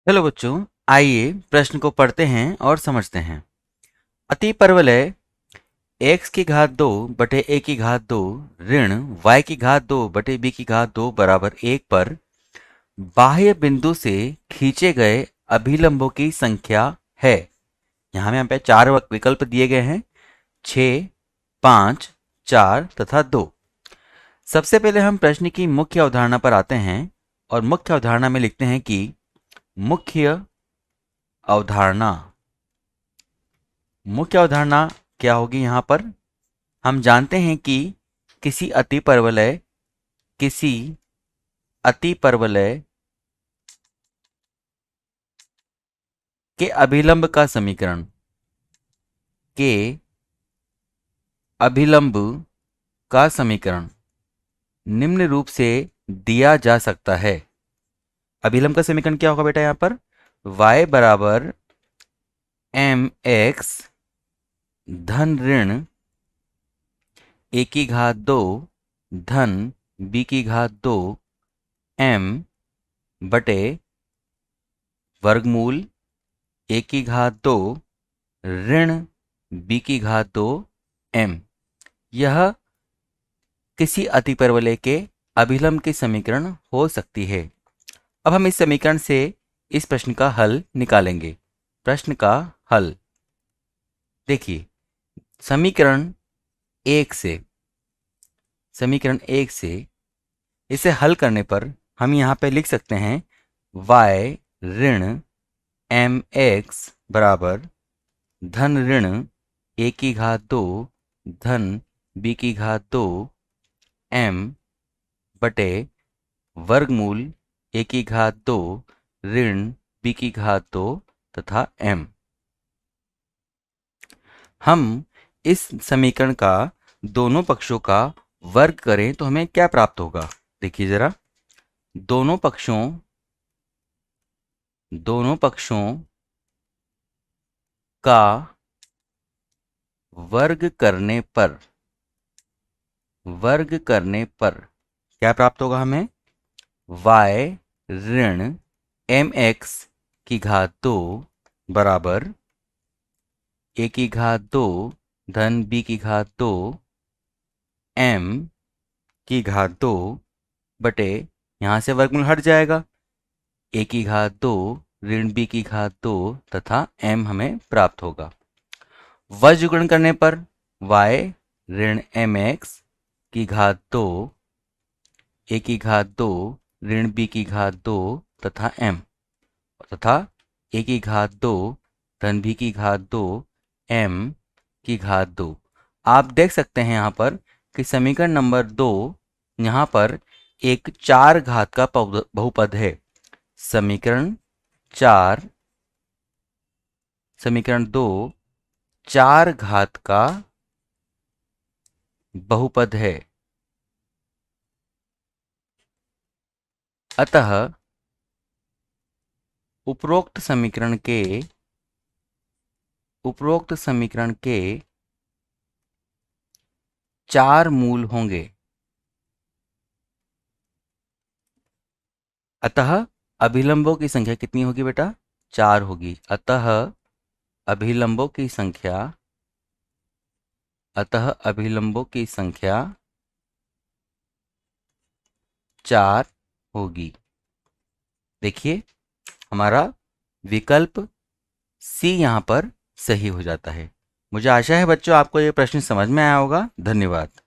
Hello बच्चों, आइए प्रश्न को पढ़ते हैं और समझते हैं। अतिपरवलय x की घात 2 बटे a की घात 2 ऋण y की घात 2 बटे b की घात 2 बराबर 1 पर बाह्य बिंदु से खींचे गए अभिलंबों की संख्या है। यहाँ पे 4 विकल्प दिए गए हैं, 6, 5, 4 तथा 2। सबसे पहले हम प्रश्न की मुख्य अवधारणा पर आते हैं और मुख्य अवधारणा में लिखते हैं कि मुख्य अवधारणा मुख्य अवधारणा क्या होगी। यहाँ पर हम जानते हैं कि किसी अतिपरवलय के अभिलंब का समीकरण निम्न रूप से दिया जा सकता है। अभिलंब का समीकरण क्या होगा बेटा? यहाँ पर y बराबर mx धन ऋण a की घात 2 धन b की घात 2 m बटे वर्गमूल a की घात 2 ऋण b की घात 2 m। यह किसी अतिपरवलय के अभिलंब की समीकरण हो सकती है। अब हम इस समीकरण से इस प्रश्न का हल निकालेंगे। प्रश्न का हल देखिए, समीकरण एक से इसे हल करने पर हम यहाँ पे लिख सकते हैं y ऋण mx बराबर धन ऋण a की घात 2 धन b की घात 2 m बटे वर्गमूल a की घात 2 ऋण b की घात 2 तथा m। हम इस समीकरण का दोनों पक्षों का वर्ग करें तो हमें क्या प्राप्त होगा? देखिए जरा, दोनों पक्षों का वर्ग करने पर क्या प्राप्त होगा हमें? y ऋण mx की घात 2 बराबर a की घात 2 धन b की घात 2 m की घात 2 बटे, यहाँ से वर्गमूल हट जाएगा, a की घात 2 ऋण b की घात 2 तथा m हमें प्राप्त होगा। वज्रगुणन करने पर y ऋण mx की घात 2 a की घात 2 ऋण b की घात 2 तथा m तथा a की घात 2 धन b की घात 2 m की घात 2। आप देख सकते हैं यहाँ पर कि समीकरण नंबर 2 यहाँ पर एक 4 घात का बहुपद है। समीकरण 2 4 घात का बहुपद है। अतः उपरोक्त समीकरण के 4 मूल होंगे। अतः अभिलंबों की संख्या कितनी होगी बेटा? 4 होगी। अतः अभिलंबों की संख्या 4 होगी। देखिए, हमारा विकल्प सी यहाँ पर सही हो जाता है। मुझे आशा है बच्चों आपको ये प्रश्न समझ में आया होगा। धन्यवाद।